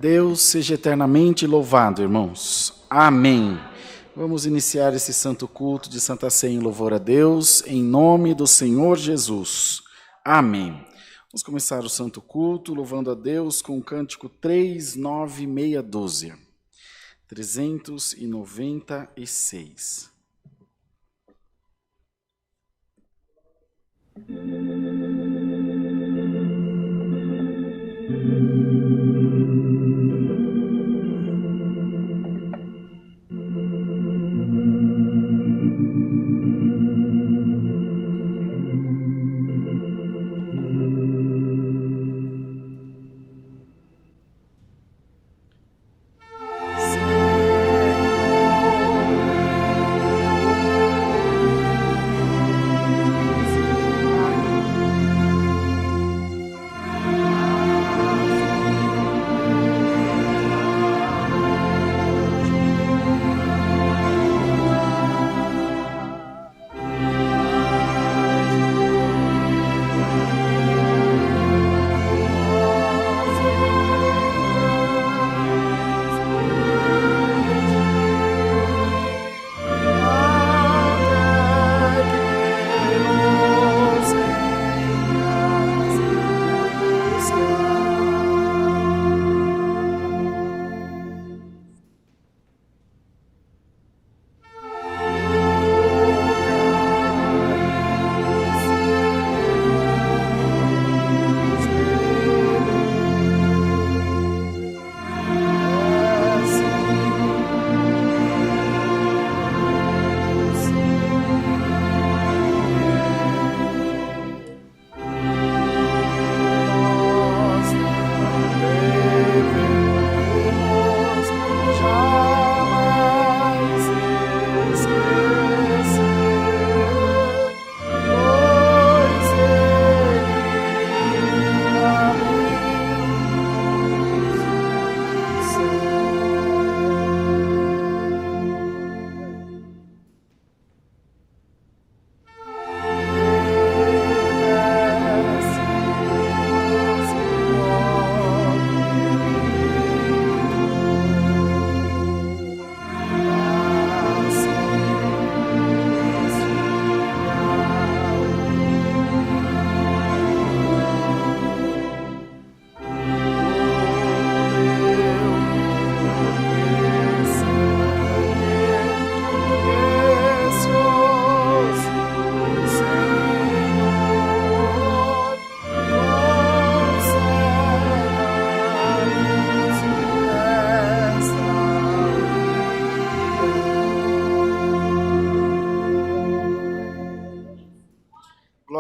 Deus seja eternamente louvado, irmãos. Amém. Vamos iniciar esse santo culto de Santa Ceia em louvor a Deus, em nome do Senhor Jesus. Amém. Vamos começar o santo culto louvando a Deus com o cântico 396. 396.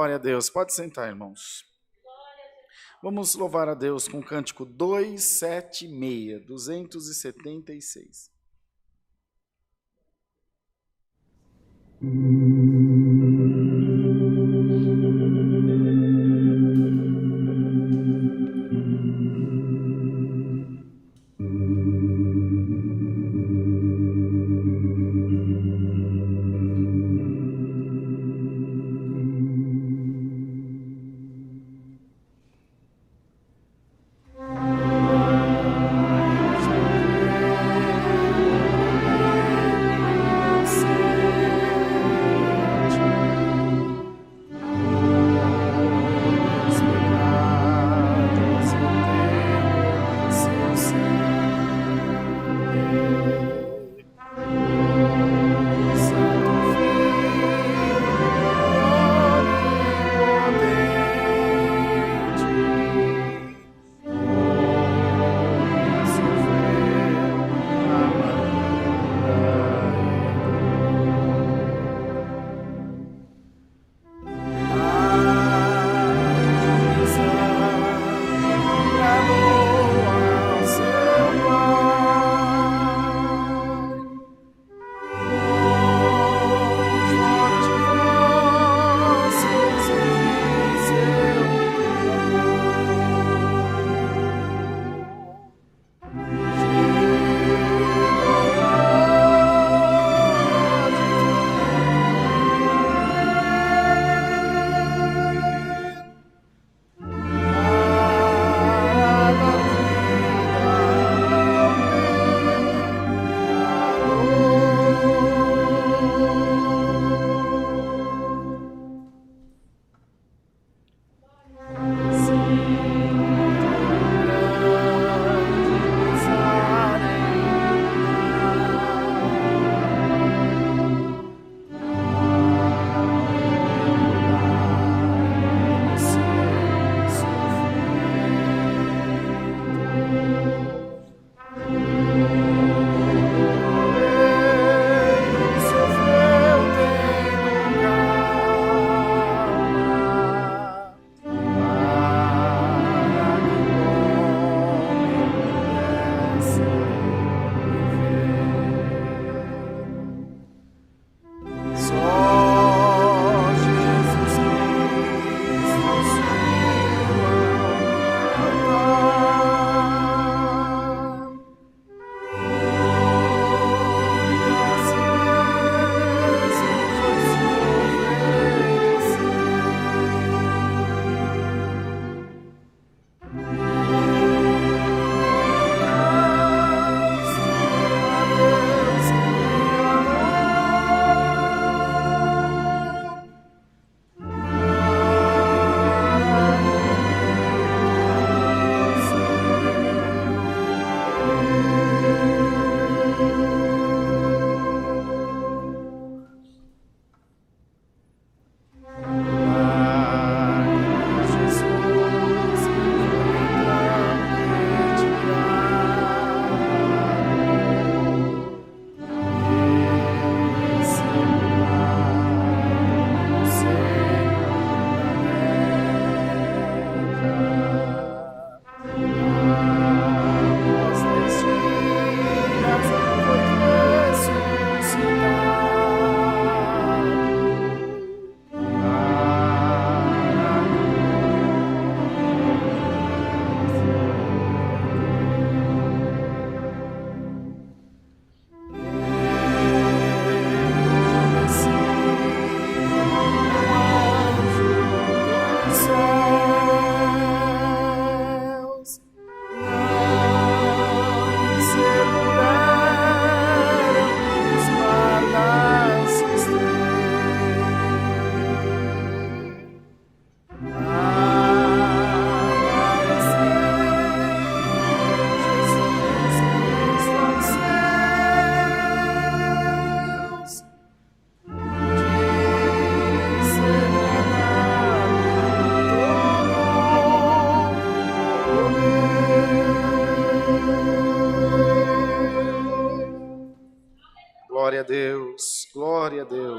Glória a Deus. Pode sentar, irmãos. Vamos louvar a Deus com o cântico 276.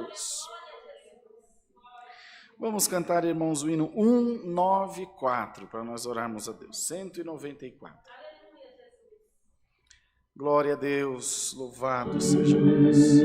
Jesus. Vamos cantar, irmãos, o hino 194, para nós orarmos a Deus. 194. Glória a Deus, louvado seja Deus.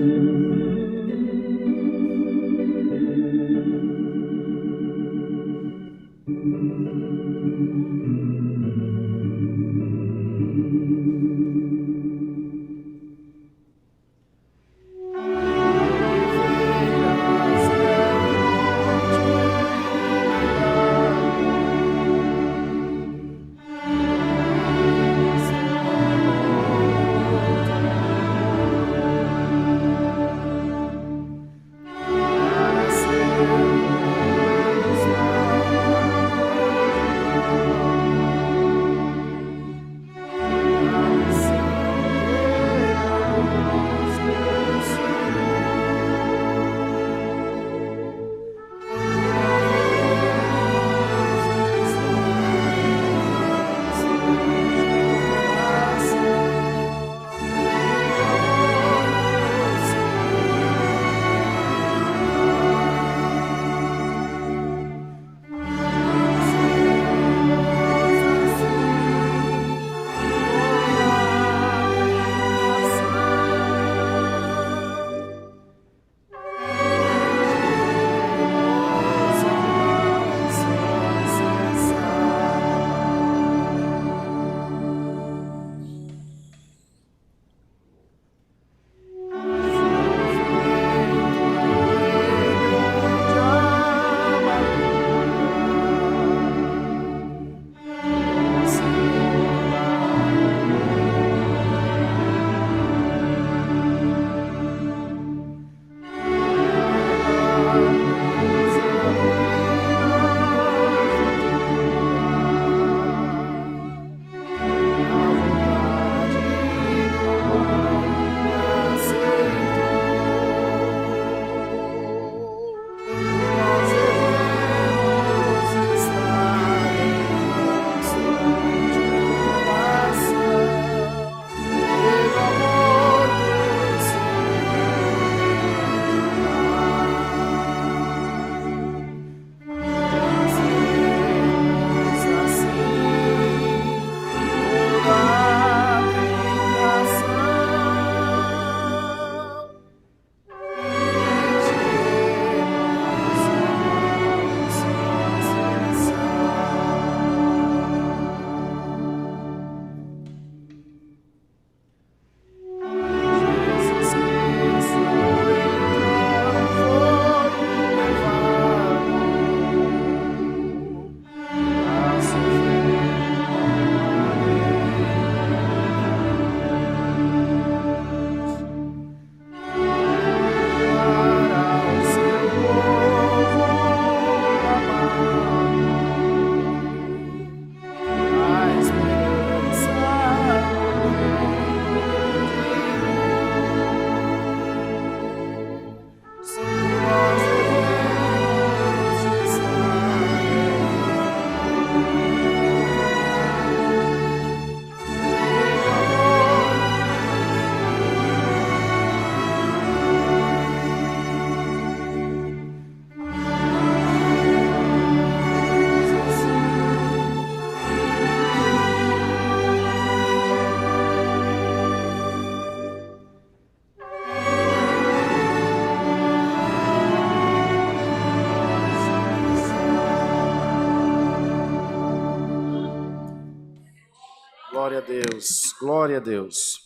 Glória a Deus, glória a Deus.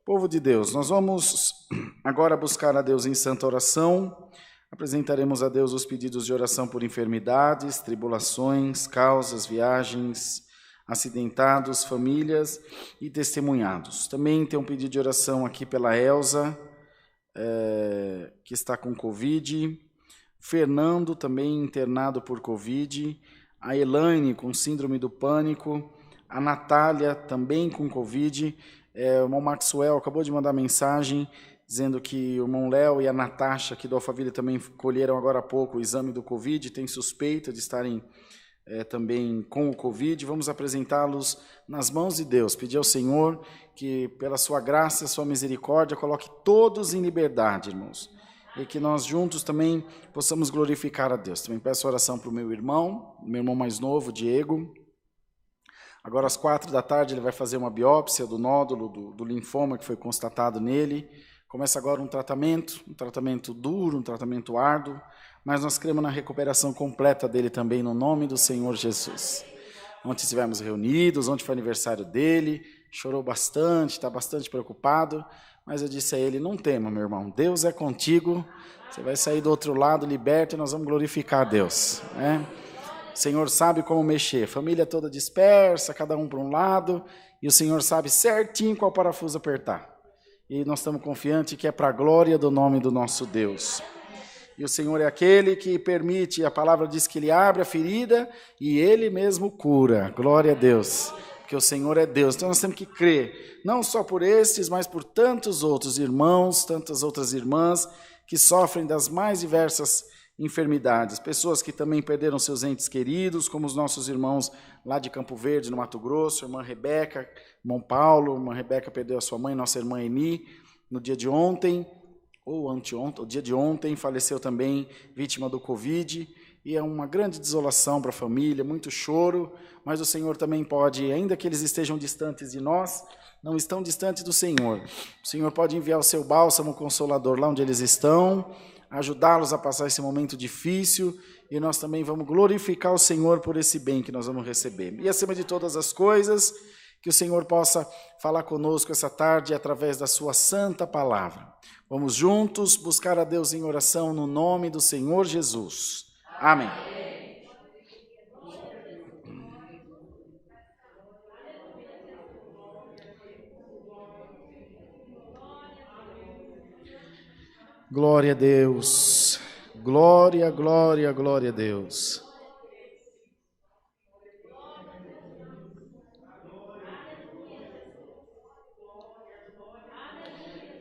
Povo de Deus, nós vamos agora buscar a Deus em santa oração. Apresentaremos a Deus os pedidos de oração por enfermidades, tribulações, causas, viagens, acidentados, famílias e testemunhados. Também tem um pedido de oração aqui pela Elza, que está com Covid. Fernando, também internado por Covid. A Elaine, com síndrome do pânico. A Natália, também com Covid. O irmão Maxwell acabou de mandar mensagem dizendo que o irmão Léo e a Natasha, aqui do Alphaville, também colheram agora há pouco o exame do Covid, tem suspeita de estarem também com o Covid. Vamos apresentá-los nas mãos de Deus, pedir ao Senhor que, pela sua graça e sua misericórdia, coloque todos em liberdade, irmãos, e que nós juntos também possamos glorificar a Deus. Também peço oração para o meu irmão mais novo, Diego. Agora às 16h ele vai fazer uma biópsia do nódulo do linfoma que foi constatado nele. Começa agora um tratamento duro, um tratamento árduo, mas nós cremos na recuperação completa dele também, no nome do Senhor Jesus. Ontem estivemos reunidos, ontem foi aniversário dele, chorou bastante, está bastante preocupado, mas eu disse a ele, não tema, meu irmão, Deus é contigo, você vai sair do outro lado liberto e nós vamos glorificar a Deus, né? O Senhor sabe como mexer, família toda dispersa, cada um para um lado, e o Senhor sabe certinho qual parafuso apertar. E nós estamos confiantes que é para a glória do nome do nosso Deus. E o Senhor é aquele que permite, a palavra diz que Ele abre a ferida e Ele mesmo cura. Glória a Deus, porque o Senhor é Deus. Então nós temos que crer, não só por estes, mas por tantos outros irmãos, tantas outras irmãs que sofrem das mais diversas enfermidades. Pessoas que também perderam seus entes queridos, como os nossos irmãos lá de Campo Verde, no Mato Grosso, irmã Rebeca, irmão Paulo, irmã Rebeca perdeu a sua mãe, nossa irmã Eni, no dia de ontem, ou anteontem, o dia de ontem, faleceu também, vítima do Covid, e é uma grande desolação para a família, muito choro, mas o Senhor também pode, ainda que eles estejam distantes de nós, não estão distantes do Senhor. O Senhor pode enviar o seu bálsamo consolador lá onde eles estão, ajudá-los a passar esse momento difícil, e nós também vamos glorificar o Senhor por esse bem que nós vamos receber. E acima de todas as coisas, que o Senhor possa falar conosco essa tarde através da sua santa palavra. Vamos juntos buscar a Deus em oração no nome do Senhor Jesus. Amém. Glória a Deus. Glória, glória, glória a Deus.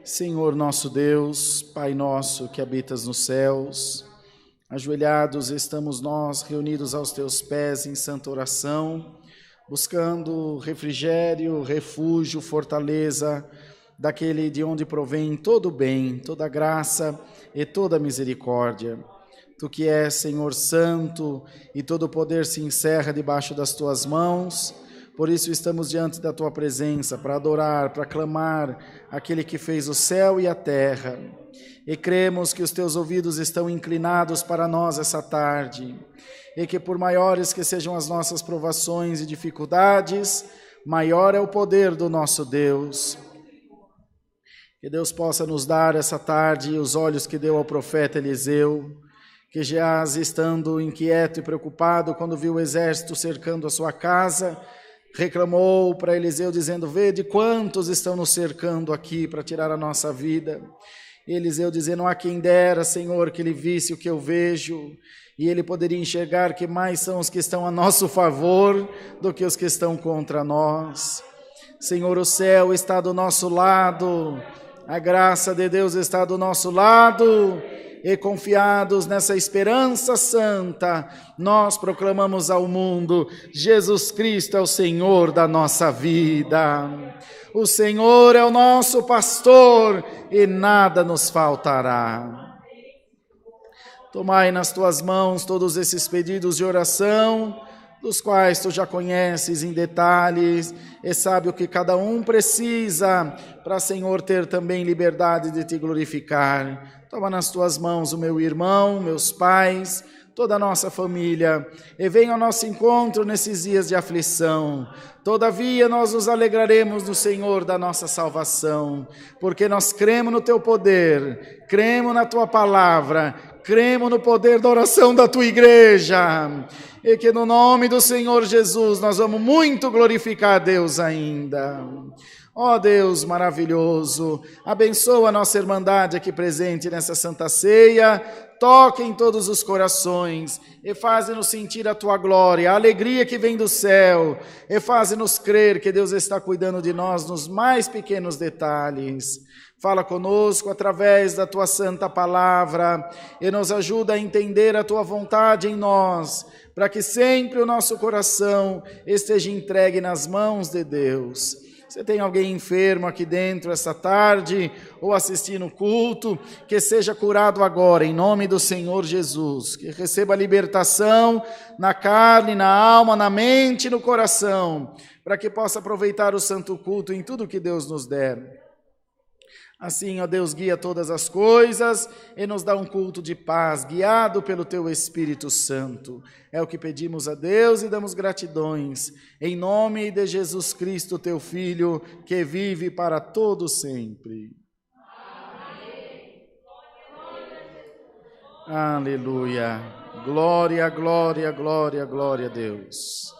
Senhor nosso Deus, Pai nosso que habitas nos céus, ajoelhados estamos nós reunidos aos teus pés em santa oração, buscando refrigério, refúgio, fortaleza daquele de onde provém todo o bem, toda a graça e toda a misericórdia. Tu que és, Senhor Santo, e todo o poder se encerra debaixo das tuas mãos, por isso estamos diante da tua presença para adorar, para clamar aquele que fez o céu e a terra. E cremos que os teus ouvidos estão inclinados para nós essa tarde, e que por maiores que sejam as nossas provações e dificuldades, maior é o poder do nosso Deus. Que Deus possa nos dar essa tarde os olhos que deu ao profeta Eliseu, que Geás, estando inquieto e preocupado quando viu o exército cercando a sua casa, reclamou para Eliseu dizendo, vede quantos estão nos cercando aqui para tirar a nossa vida. E Eliseu dizendo, não há quem dera, Senhor, que ele visse o que eu vejo, e ele poderia enxergar que mais são os que estão a nosso favor do que os que estão contra nós. Senhor, o céu está do nosso lado, a graça de Deus está do nosso lado, e confiados nessa esperança santa, nós proclamamos ao mundo, Jesus Cristo é o Senhor da nossa vida. O Senhor é o nosso pastor e nada nos faltará. Tomai nas tuas mãos todos esses pedidos de oração, dos quais tu já conheces em detalhes e sabe o que cada um precisa para, Senhor, ter também liberdade de te glorificar. Toma nas tuas mãos o meu irmão, meus pais, toda a nossa família, e venha ao nosso encontro nesses dias de aflição. Todavia nós nos alegraremos no Senhor da nossa salvação, porque nós cremos no teu poder, cremos na tua palavra, cremos no poder da oração da tua igreja, e que no nome do Senhor Jesus nós vamos muito glorificar a Deus ainda. Ó Deus maravilhoso, abençoa a nossa irmandade aqui presente nessa Santa Ceia, toque em todos os corações e faze-nos sentir a tua glória, a alegria que vem do céu, e faze-nos crer que Deus está cuidando de nós nos mais pequenos detalhes. Fala conosco através da tua santa palavra e nos ajuda a entender a tua vontade em nós, para que sempre o nosso coração esteja entregue nas mãos de Deus. Se tem alguém enfermo aqui dentro essa tarde ou assistindo o culto, que seja curado agora, em nome do Senhor Jesus. Que receba libertação na carne, na alma, na mente e no coração, para que possa aproveitar o santo culto em tudo que Deus nos der. Assim, ó Deus, guia todas as coisas e nos dá um culto de paz, guiado pelo Teu Espírito Santo. É o que pedimos a Deus e damos gratidões, em nome de Jesus Cristo, Teu Filho, que vive para todo sempre. Aleluia. Glória, glória, glória, glória a Deus.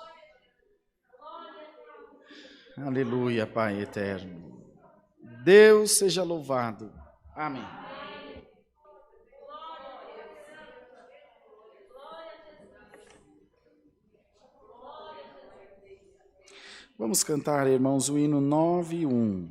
Aleluia, Pai eterno. Deus seja louvado. Amém. Vamos cantar, irmãos, o hino 91.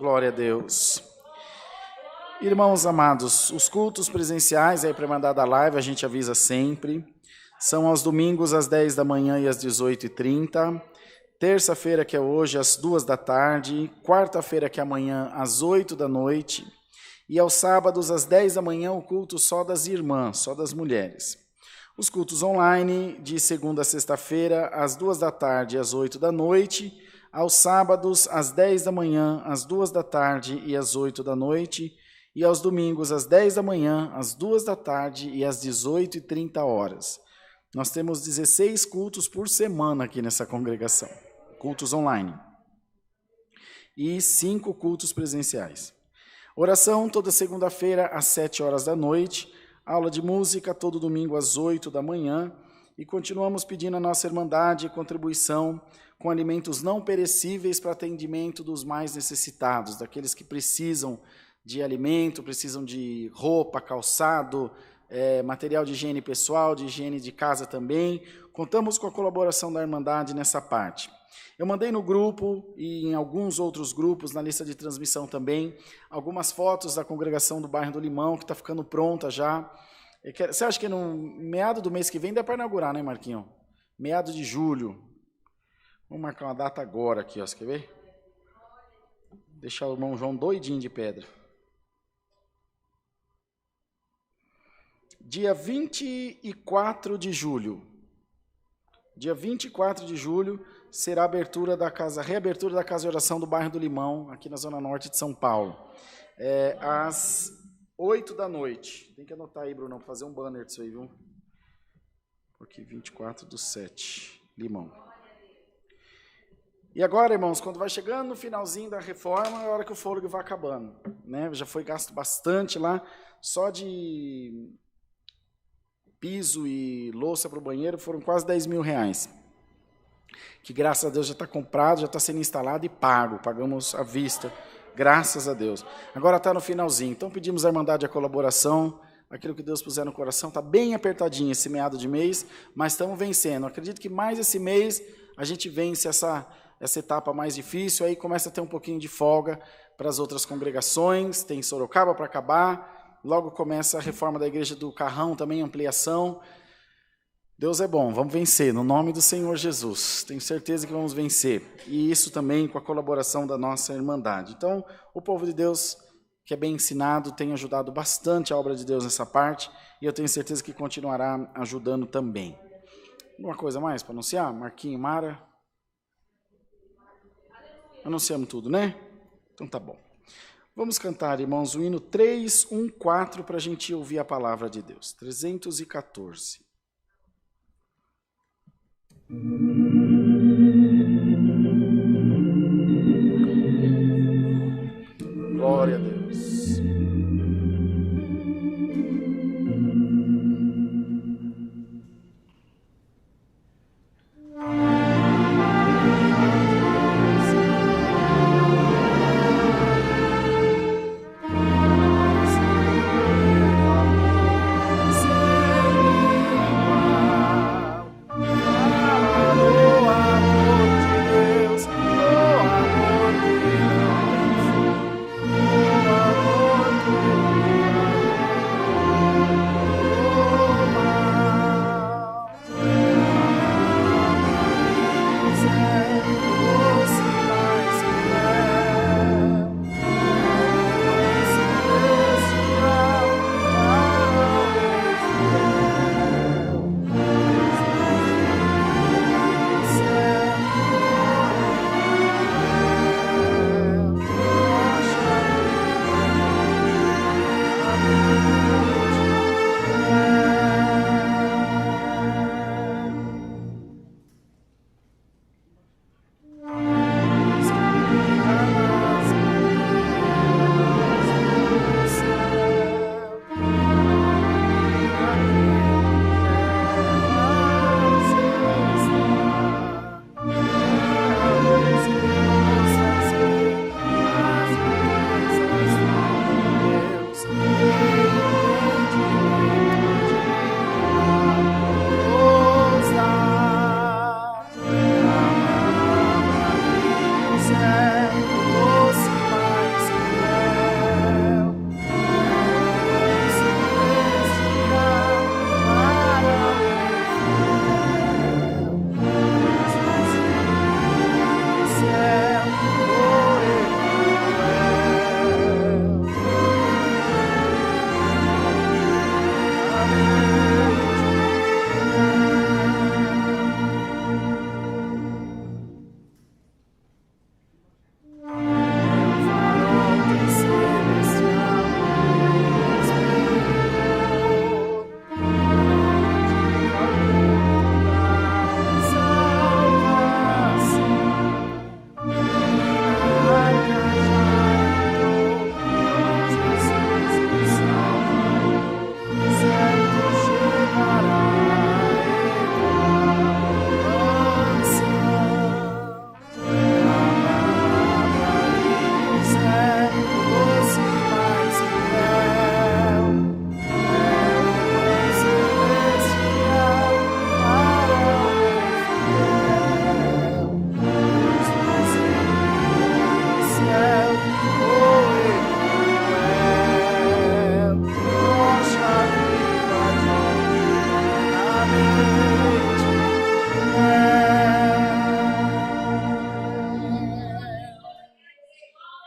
Glória a Deus. Irmãos amados, os cultos presenciais aí para mandar da live, a gente avisa sempre. São aos domingos às 10 da manhã e às 18h30. Terça-feira, que é hoje, às 2 da tarde. Quarta-feira, que é amanhã, às 8 da noite. E aos sábados, às 10 da manhã, o culto só das irmãs, só das mulheres. Os cultos online, de segunda a sexta-feira, às 2 da tarde e às 8 da noite. Aos sábados, às 10 da manhã, às 2 da tarde e às 8 da noite. E aos domingos, às 10 da manhã, às 2 da tarde e às 18h30. Nós temos 16 cultos por semana aqui nessa congregação, cultos online. E 5 cultos presenciais. Oração toda segunda-feira às 7 horas da noite. Aula de música todo domingo às 8 da manhã. E continuamos pedindo a nossa irmandade contribuição com alimentos não perecíveis para atendimento dos mais necessitados, daqueles que precisam de alimento, precisam de roupa, calçado, material de higiene pessoal, de higiene de casa também. Contamos com a colaboração da Irmandade nessa parte. Eu mandei no grupo e em alguns outros grupos, na lista de transmissão também, algumas fotos da congregação do bairro do Limão, que está ficando pronta já. Você acha que no meado do mês que vem dá para inaugurar, né, Marquinhos? Meado de julho. Vamos marcar uma data agora aqui, ó, você quer ver? Deixar o irmão João doidinho de pedra. Dia 24 de julho. Dia 24 de julho será a reabertura da casa de oração do bairro do Limão, aqui na zona norte de São Paulo. Às 8 da noite. Tem que anotar aí, Bruno, para fazer um banner disso aí, viu? Porque 24/7, Limão. E agora, irmãos, quando vai chegando no finalzinho da reforma, é a hora que o fôlego vai acabando, né? Já foi gasto bastante lá, só de piso e louça para o banheiro foram quase R$10.000, que graças a Deus já está comprado, já está sendo instalado e pago, pagamos à vista, graças a Deus. Agora está no finalzinho, então pedimos à Irmandade a colaboração, aquilo que Deus puser no coração, está bem apertadinho esse meado de mês, mas estamos vencendo. Acredito que mais esse mês a gente vence essa etapa mais difícil, aí começa a ter um pouquinho de folga para as outras congregações, tem Sorocaba para acabar, logo começa a reforma da igreja do Carrão, também ampliação. Deus é bom, vamos vencer, no nome do Senhor Jesus. Tenho certeza que vamos vencer. E isso também com a colaboração da nossa Irmandade. Então, o povo de Deus, que é bem ensinado, tem ajudado bastante a obra de Deus nessa parte, e eu tenho certeza que continuará ajudando também. Alguma coisa mais para anunciar? Marquinho, Mara? Anunciamos tudo, né? Então tá bom. Vamos cantar, irmãos, o hino 314 para a gente ouvir a palavra de Deus. 314. Glória a Deus. Aleluia.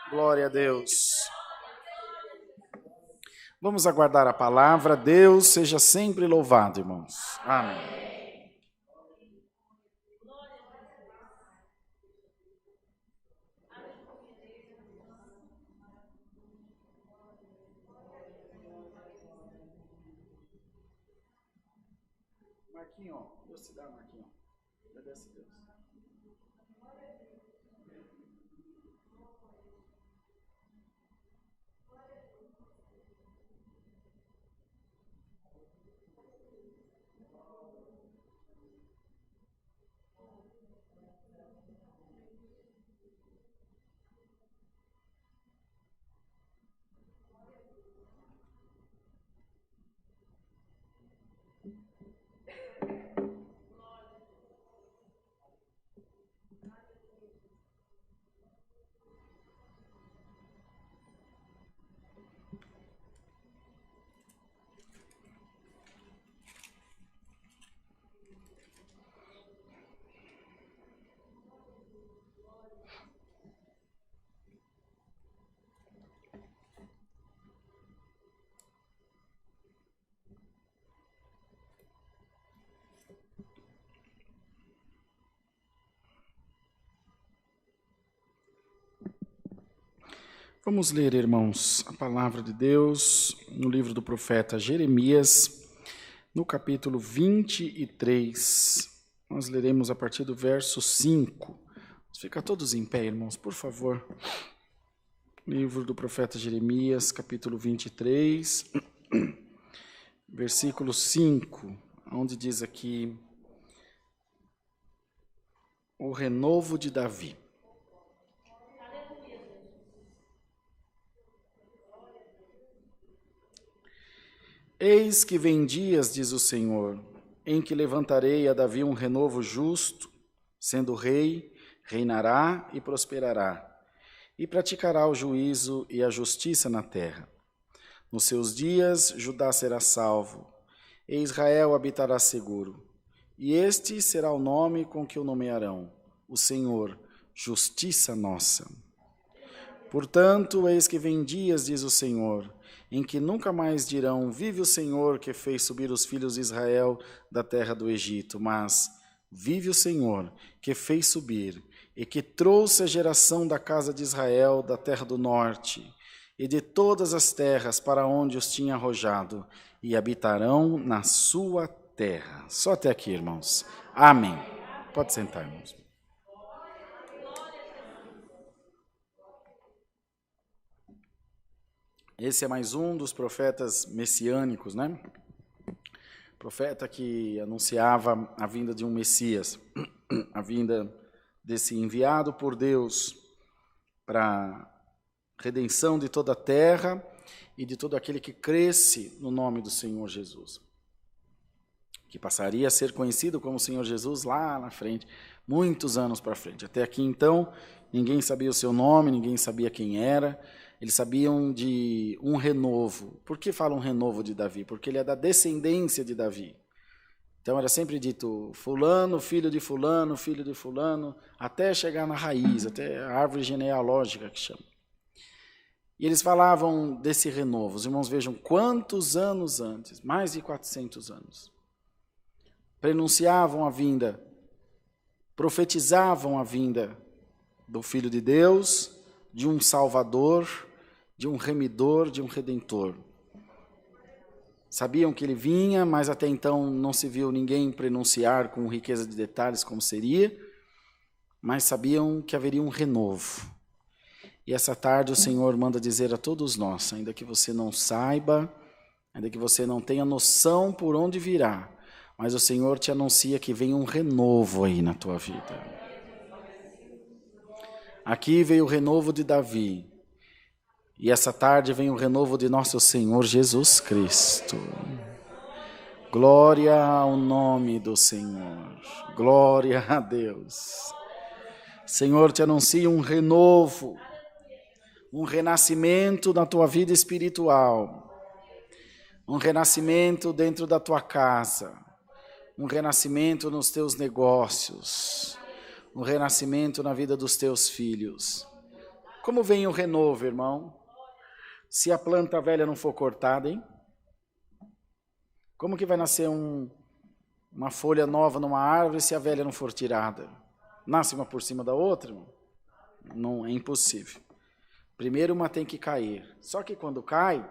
Glória a Deus. Vamos aguardar a palavra. Deus seja sempre louvado, irmãos. Amém. Marquinho, Deus te dá, Marquinho. Agradece a Deus. Vamos ler, irmãos, a palavra de Deus no livro do profeta Jeremias, no capítulo 23. Nós leremos a partir do verso 5. Vamos ficar todos em pé, irmãos, por favor. Livro do profeta Jeremias, capítulo 23, versículo 5, onde diz aqui: o renovo de Davi. Eis que vem dias, diz o Senhor, em que levantarei a Davi um renovo justo, sendo rei, reinará e prosperará, e praticará o juízo e a justiça na terra. Nos seus dias, Judá será salvo, e Israel habitará seguro. E este será o nome com que o nomearão: o Senhor, justiça nossa. Portanto, eis que vem dias, diz o Senhor, em que nunca mais dirão: vive o Senhor que fez subir os filhos de Israel da terra do Egito, mas vive o Senhor que fez subir e que trouxe a geração da casa de Israel da terra do norte e de todas as terras para onde os tinha arrojado, e habitarão na sua terra. Só até aqui, irmãos. Amém. Pode sentar, irmãos. Esse é mais um dos profetas messiânicos, né? Profeta que anunciava a vinda de um Messias, a vinda desse enviado por Deus para redenção de toda a terra e de todo aquele que cresce no nome do Senhor Jesus, que passaria a ser conhecido como Senhor Jesus lá na frente, muitos anos para frente. Até aqui, então, ninguém sabia o seu nome, ninguém sabia quem era. Eles sabiam de um renovo. Por que falam renovo de Davi? Porque ele é da descendência de Davi. Então era sempre dito fulano, filho de fulano, até chegar na raiz, até a árvore genealógica que chama. E eles falavam desse renovo. Os irmãos vejam quantos anos antes, mais de 400 anos, prenunciavam a vinda, profetizavam a vinda do Filho de Deus, de um Salvador, de um remidor, de um Redentor. Sabiam que ele vinha, mas até então não se viu ninguém prenunciar com riqueza de detalhes como seria, mas sabiam que haveria um renovo. E essa tarde o Senhor manda dizer a todos nós, ainda que você não saiba, ainda que você não tenha noção por onde virá, mas o Senhor te anuncia que vem um renovo aí na tua vida. Aqui veio o renovo de Davi, e essa tarde vem o renovo de nosso Senhor Jesus Cristo. Glória ao nome do Senhor, glória a Deus. Senhor, te anuncia um renovo, um renascimento na tua vida espiritual, um renascimento dentro da tua casa, um renascimento nos teus negócios, um renascimento na vida dos teus filhos. Como vem o renovo, irmão? Se a planta velha não for cortada, hein? Como que vai nascer uma folha nova numa árvore se a velha não for tirada? Nasce uma por cima da outra? Irmão? Não, é impossível. Primeiro uma tem que cair. Só que quando cai,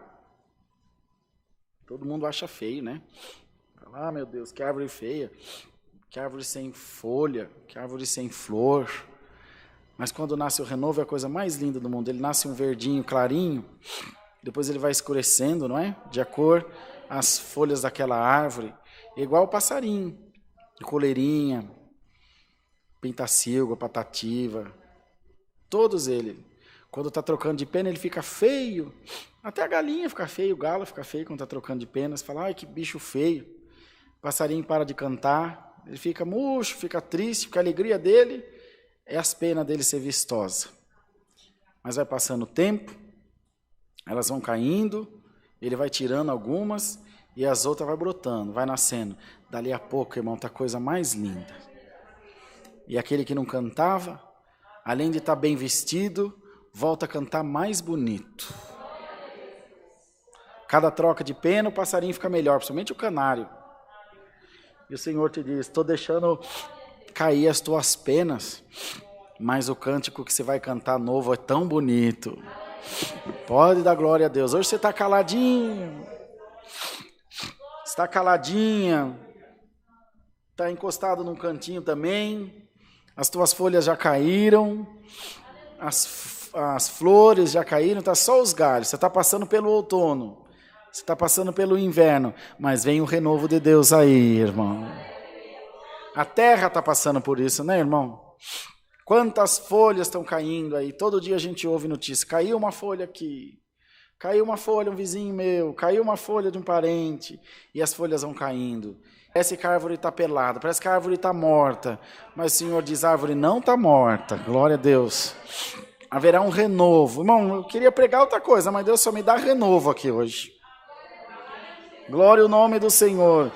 todo mundo acha feio, né? Fala, meu Deus, que árvore feia, que árvore sem folha, que árvore sem flor. Mas quando nasce o renovo é a coisa mais linda do mundo. Ele nasce um verdinho clarinho, depois ele vai escurecendo, não é? De acordo as folhas daquela árvore, igual o passarinho, de coleirinha, pintacilgo, patativa, todos eles. Quando está trocando de pena, ele fica feio. Até a galinha fica feio, o galo fica feio quando está trocando de pena. Você fala, ai, que bicho feio. O passarinho para de cantar, ele fica murcho, fica triste, porque a alegria dele é as penas dele ser vistosa. Mas vai passando o tempo, elas vão caindo, ele vai tirando algumas e as outras vai brotando, vai nascendo. Dali a pouco, irmão, está a coisa mais linda. E aquele que não cantava, além de estar bem vestido, volta a cantar mais bonito. Cada troca de pena, o passarinho fica melhor, principalmente o canário. E o Senhor te diz, estou deixando cair as tuas penas, mas o cântico que você vai cantar novo é tão bonito. Pode dar glória a Deus. Hoje você está caladinho, está caladinha, está encostado num cantinho também, as tuas folhas já caíram, as flores já caíram, está só os galhos, você está passando pelo outono, você está passando pelo inverno, mas vem o renovo de Deus aí, irmão. A terra está passando por isso, né, irmão? Quantas folhas estão caindo aí? Todo dia a gente ouve notícia. Caiu uma folha aqui, caiu uma folha, um vizinho meu, caiu uma folha de um parente, e as folhas vão caindo. Parece que a árvore está pelada, parece que a árvore está morta, mas o Senhor diz, a árvore não está morta, glória a Deus. Haverá um renovo. Irmão, eu queria pregar outra coisa, mas Deus só me dá renovo aqui hoje. Glória ao nome do Senhor.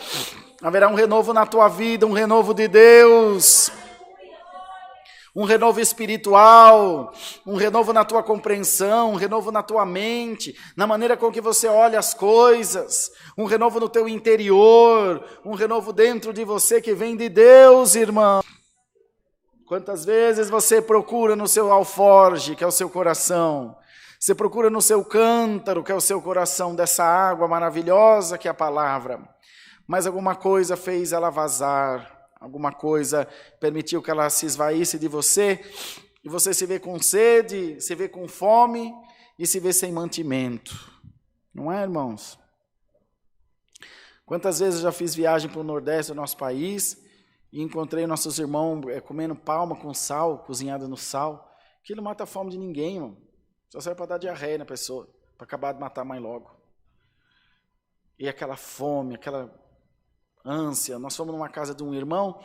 Haverá um renovo na tua vida, um renovo de Deus. Um renovo espiritual, um renovo na tua compreensão, um renovo na tua mente, na maneira com que você olha as coisas, um renovo no teu interior, um renovo dentro de você que vem de Deus, irmão. Quantas vezes você procura no seu alforge, que é o seu coração, você procura no seu cântaro, que é o seu coração, dessa água maravilhosa que é a palavra, mas alguma coisa fez ela vazar, alguma coisa permitiu que ela se esvaísse de você, e você se vê com sede, se vê com fome, e se vê sem mantimento. Não é, irmãos? Quantas vezes eu já fiz viagem para o Nordeste do nosso país, e encontrei nossos irmãos comendo palma com sal, cozinhada no sal. Aquilo mata a fome de ninguém, irmão. Só serve para dar diarreia na pessoa, para acabar de matar a mãe logo. E aquela fome, aquela ânsia. Nós fomos numa casa de um irmão,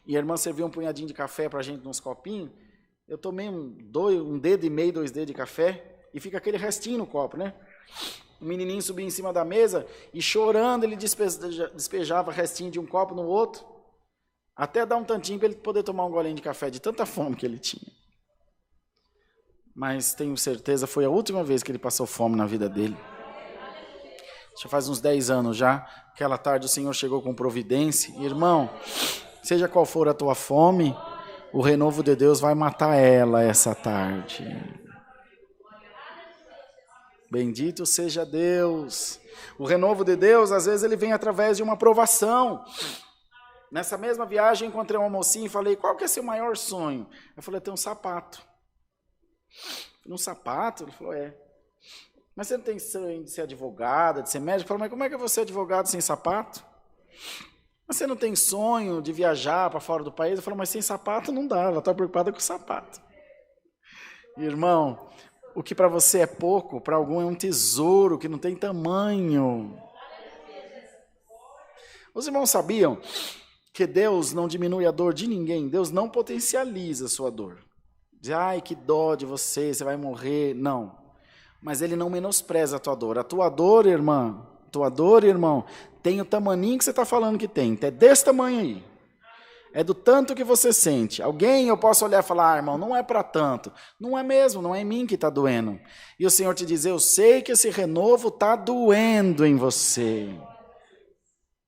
e a irmã serviu um punhadinho de café para a gente nos copinhos. Eu tomei um dedo e meio, 2 dedos de café, e fica aquele restinho no copo, né? O menininho subia em cima da mesa, e chorando ele despejava restinho de um copo no outro, até dar um tantinho para ele poder tomar um golinho de café, de tanta fome que ele tinha. Mas tenho certeza, foi a última vez que ele passou fome na vida dele. Já faz uns 10 anos já. Aquela tarde o Senhor chegou com providência. Irmão, seja qual for a tua fome, o renovo de Deus vai matar ela essa tarde. Bendito seja Deus. O renovo de Deus, às vezes, ele vem através de uma provação. Nessa mesma viagem, encontrei uma mocinha e falei, qual que é seu maior sonho? Eu falei, ter um sapato. Um sapato? Ele falou, é. Mas você não tem sonho de ser advogada, de ser médico? Eu falei, mas como é que eu vou ser advogado sem sapato? Mas você não tem sonho de viajar para fora do país? Eu falei, mas sem sapato não dá, ela está preocupada com o sapato. Irmão, o que para você é pouco, para algum é um tesouro que não tem tamanho. Os irmãos sabiam que Deus não diminui a dor de ninguém, Deus não potencializa a sua dor. Diz, ai, que dó de você, você vai morrer. Não. Mas ele não menospreza a tua dor. A tua dor, irmão, tem o tamaninho que você está falando que tem. É desse tamanho aí. É do tanto que você sente. Alguém eu posso olhar e falar, irmão, não é para tanto. Não é mesmo, não é em mim que está doendo. E o Senhor te diz, eu sei que esse renovo está doendo em você.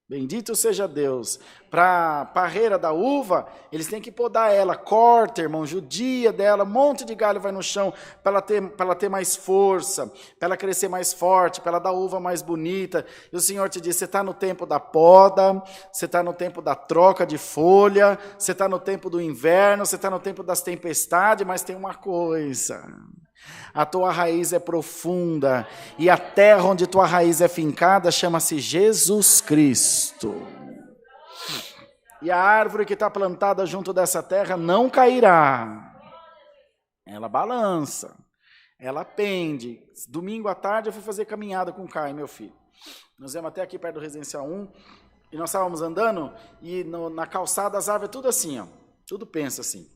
Bendito seja Deus. Para a parreira da uva, eles têm que podar ela, corta, irmão, judia dela, um monte de galho vai no chão, para ela ter mais força, para ela crescer mais forte, para ela dar uva mais bonita. E o Senhor te diz, você está no tempo da poda, você está no tempo da troca de folha, você está no tempo do inverno, você está no tempo das tempestades, mas tem uma coisa... A tua raiz é profunda, e a terra onde tua raiz é fincada chama-se Jesus Cristo. E a árvore que está plantada junto dessa terra não cairá. Ela balança, ela pende. Domingo à tarde eu fui fazer caminhada com o Caio, meu filho. Nós viemos até aqui perto do Residencial 1, e nós estávamos andando, e na calçada as árvores tudo assim, ó, tudo pensa assim.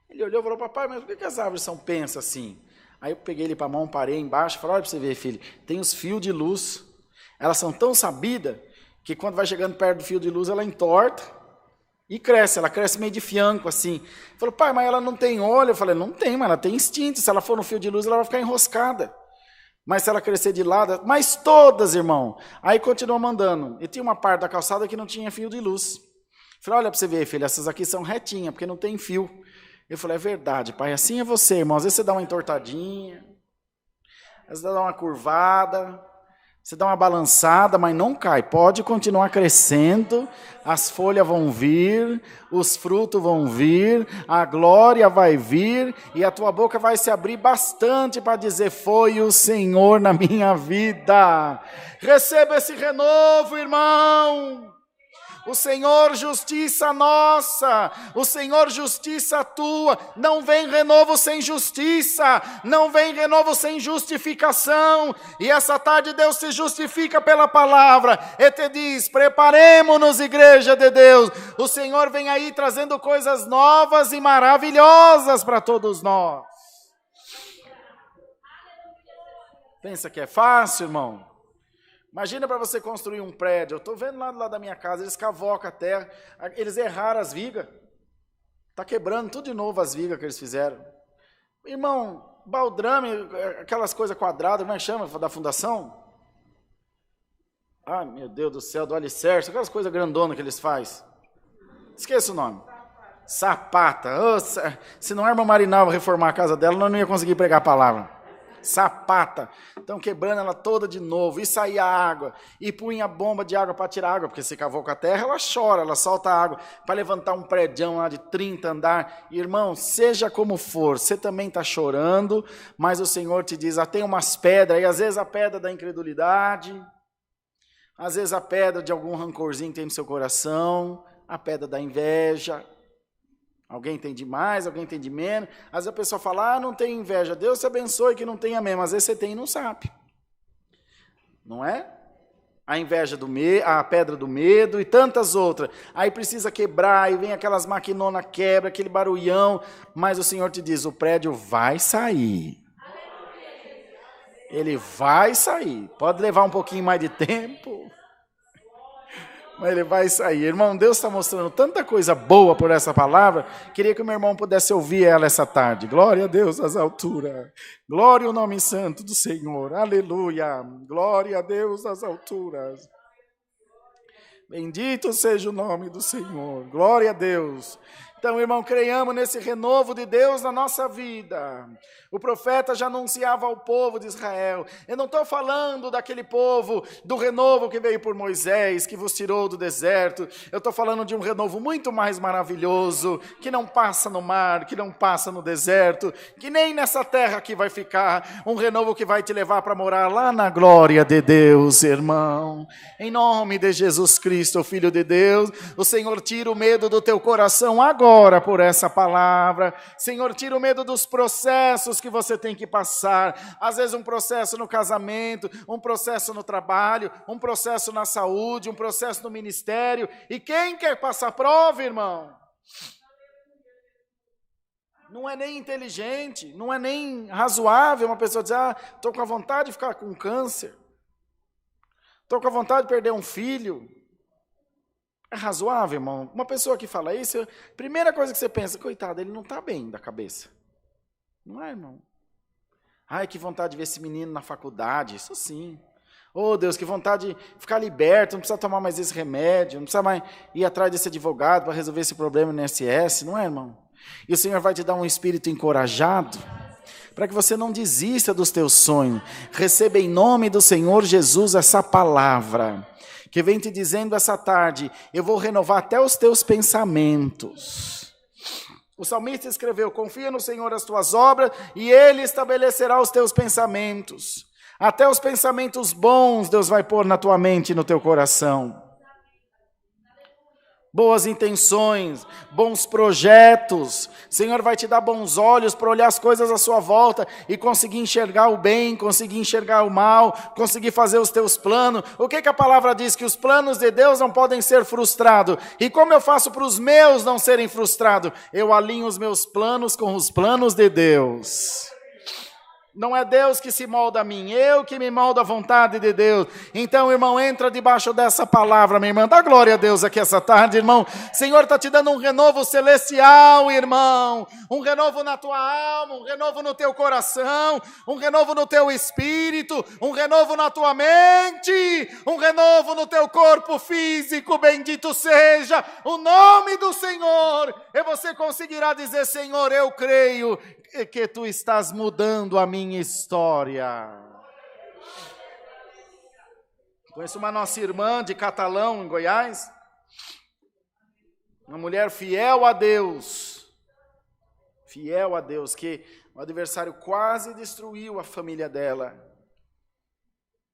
Ele olhou e falou, papai, mas por que as árvores são pensas assim? Aí eu peguei ele para a mão, parei embaixo e falei, olha para você ver, filho, tem os fios de luz. Elas são tão sabidas que quando vai chegando perto do fio de luz, ela entorta e cresce. Ela cresce meio de fianco, assim. Ele falou, pai, mas ela não tem olho? Eu falei, não tem, mas ela tem instinto. Se ela for no fio de luz, ela vai ficar enroscada. Mas se ela crescer de lado... Mas todas, irmão. Aí continuou mandando. E tinha uma parte da calçada que não tinha fio de luz. Eu falei, olha para você ver, filho, essas aqui são retinhas, porque não tem fio. Eu falei, é verdade, pai, assim é você, irmão. Às vezes você dá uma entortadinha, às vezes você dá uma curvada, você dá uma balançada, mas não cai. Pode continuar crescendo, as folhas vão vir, os frutos vão vir, a glória vai vir, e a tua boca vai se abrir bastante para dizer, foi o Senhor na minha vida. Receba esse renovo, irmão. O Senhor, justiça nossa, o Senhor, justiça tua. Não vem renovo sem justiça, não vem renovo sem justificação. E essa tarde Deus se justifica pela palavra. E te diz, preparemo-nos, igreja de Deus. O Senhor vem aí trazendo coisas novas e maravilhosas para todos nós. Pensa que é fácil, irmão? Imagina para você construir um prédio. Eu estou vendo lá do lado da minha casa, eles cavocam a terra, eles erraram as vigas. Está quebrando tudo de novo as vigas que eles fizeram. Irmão, baldrame, aquelas coisas quadradas, como é que chama da fundação? Ah, meu Deus do céu, do alicerce, aquelas coisas grandonas que eles fazem. Esqueça o nome. Sapata. Oh, se não a irmã Marinalva reformar a casa dela, nós não ia conseguir pregar a palavra. Sapata, estão quebrando ela toda de novo, e saía água, e punha bomba de água para tirar água, porque se cavou com a terra, ela chora, ela solta água, para levantar um prédião lá de 30 andar, irmão, seja como for, você também está chorando, mas o Senhor te diz, tem umas pedras, e às vezes a pedra da incredulidade, às vezes a pedra de algum rancorzinho que tem no seu coração, a pedra da inveja. Alguém tem de mais, alguém tem de menos. Às vezes a pessoa fala, não tem inveja. Deus te abençoe que não tenha mesmo. Às vezes você tem e não sabe. Não é? A inveja do medo, a pedra do medo e tantas outras. Aí precisa quebrar, e vem aquelas maquinonas, quebra, aquele barulhão. Mas o Senhor te diz, o prédio vai sair. Ele vai sair. Pode levar um pouquinho mais de tempo, mas ele vai sair. Irmão, Deus está mostrando tanta coisa boa por essa palavra, queria que o meu irmão pudesse ouvir ela essa tarde. Glória a Deus às alturas. Glória ao nome santo do Senhor. Aleluia. Glória a Deus às alturas. Bendito seja o nome do Senhor. Glória a Deus. Então, irmão, creiamos nesse renovo de Deus na nossa vida. O profeta já anunciava ao povo de Israel. Eu não estou falando daquele povo, do renovo que veio por Moisés, que vos tirou do deserto. Eu estou falando de um renovo muito mais maravilhoso, que não passa no mar, que não passa no deserto, que nem nessa terra aqui vai ficar. Um renovo que vai te levar para morar lá na glória de Deus, irmão. Em nome de Jesus Cristo, Filho de Deus, o Senhor tira o medo do teu coração agora por essa palavra. Senhor, tira o medo dos processos que você tem que passar. Às vezes um processo no casamento, um processo no trabalho, um processo na saúde, um processo no ministério. E quem quer passar prova, irmão? Não é nem inteligente, não é nem razoável uma pessoa dizer, estou com a vontade de ficar com câncer. Estou com a vontade de perder um filho. É razoável, irmão? Uma pessoa que fala isso, a primeira coisa que você pensa, coitado, ele não está bem da cabeça. Não é, irmão? Ai, que vontade de ver esse menino na faculdade, isso sim. Oh, Deus, que vontade de ficar liberto, não precisa tomar mais esse remédio, não precisa mais ir atrás desse advogado para resolver esse problema no INSS, não é, irmão? E o Senhor vai te dar um espírito encorajado, para que você não desista dos teus sonhos. Receba em nome do Senhor Jesus essa palavra, que vem te dizendo essa tarde, eu vou renovar até os teus pensamentos. O salmista escreveu, confia no Senhor as tuas obras, e Ele estabelecerá os teus pensamentos. Até os pensamentos bons Deus vai pôr na tua mente e no teu coração. Boas intenções, bons projetos. O Senhor vai te dar bons olhos para olhar as coisas à sua volta e conseguir enxergar o bem, conseguir enxergar o mal, conseguir fazer os teus planos. O que a palavra diz? Que os planos de Deus não podem ser frustrados. E como eu faço para os meus não serem frustrados? Eu alinho os meus planos com os planos de Deus. Não é Deus que se molda a mim, eu que me moldo a vontade de Deus. Então, irmão, entra debaixo dessa palavra, minha irmã. Dá glória a Deus aqui essa tarde, irmão. O Senhor está te dando um renovo celestial, irmão. Um renovo na tua alma, um renovo no teu coração, um renovo no teu espírito, um renovo na tua mente, um renovo no teu corpo físico. Bendito seja o nome do Senhor. E você conseguirá dizer, Senhor, eu creio que tu estás mudando a minha história. Conheço uma nossa irmã de Catalão, em Goiás, uma mulher fiel a Deus, que o adversário quase destruiu a família dela,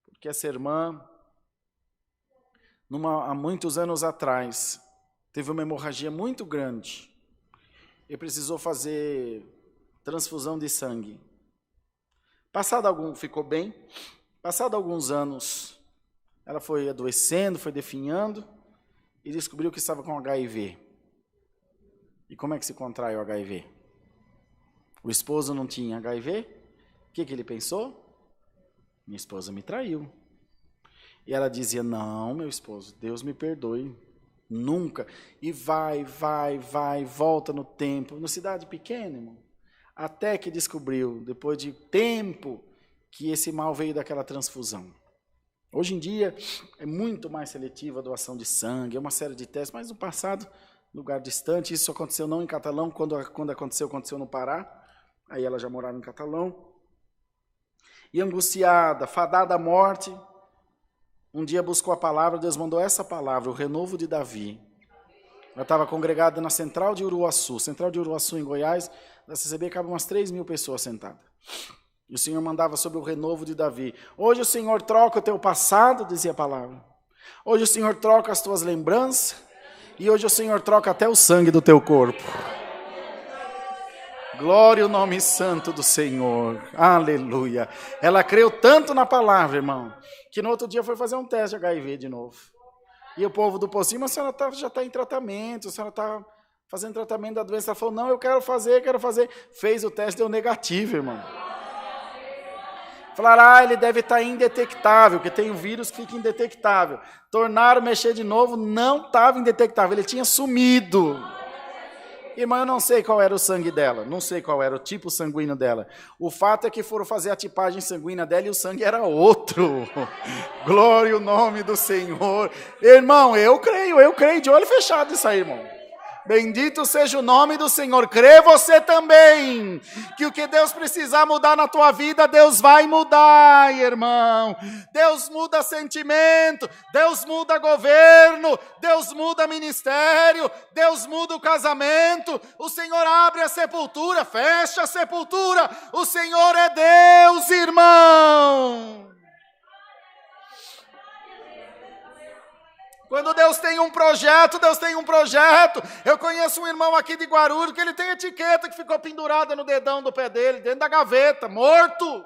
porque essa irmã, há muitos anos atrás, teve uma hemorragia muito grande e precisou fazer transfusão de sangue. Ficou bem. Passado alguns anos, ela foi adoecendo, foi definhando e descobriu que estava com HIV. E como é que se contrai o HIV? O esposo não tinha HIV. O que ele pensou? Minha esposa me traiu. E ela dizia, não, meu esposo, Deus me perdoe. Nunca. E vai, volta no tempo. Na cidade pequena, irmão. Até que descobriu, depois de tempo, que esse mal veio daquela transfusão. Hoje em dia, é muito mais seletiva a doação de sangue, é uma série de testes, mas no passado, lugar distante, isso aconteceu não em Catalão, quando aconteceu no Pará, aí ela já morava em Catalão. E angustiada, fadada à morte, um dia buscou a palavra, Deus mandou essa palavra, o renovo de Davi. Ela estava congregada na Central de Uruaçu em Goiás, da CCB cabe umas 3.000 pessoas sentadas. E o Senhor mandava sobre o renovo de Davi. Hoje o Senhor troca o teu passado, dizia a palavra. Hoje o Senhor troca as tuas lembranças. E hoje o Senhor troca até o sangue do teu corpo. Glória ao nome santo do Senhor. Aleluia. Ela creu tanto na palavra, irmão, que no outro dia foi fazer um teste de HIV de novo. E o povo do Pocinho, mas a senhora já está em tratamento, a senhora está fazendo tratamento da doença. Ela falou, não, eu quero fazer. Fez o teste, deu negativo, irmão. Falaram, ele deve estar indetectável, porque tem um vírus que fica indetectável. Tornaram mexer de novo, não estava indetectável, ele tinha sumido. Irmã, eu não sei qual era o sangue dela, não sei qual era o tipo sanguíneo dela. O fato é que foram fazer a tipagem sanguínea dela e o sangue era outro. Glória ao nome do Senhor. Irmão, eu creio, de olho fechado isso aí, irmão. Bendito seja o nome do Senhor. Crê você também, que o que Deus precisar mudar na tua vida, Deus vai mudar, irmão. Deus muda sentimento, Deus muda governo, Deus muda ministério, Deus muda o casamento. O Senhor abre a sepultura, fecha a sepultura. O Senhor é Deus, irmão. Quando Deus tem um projeto, Deus tem um projeto. Eu conheço um irmão aqui de Guarulhos que ele tem etiqueta que ficou pendurada no dedão do pé dele, dentro da gaveta, morto.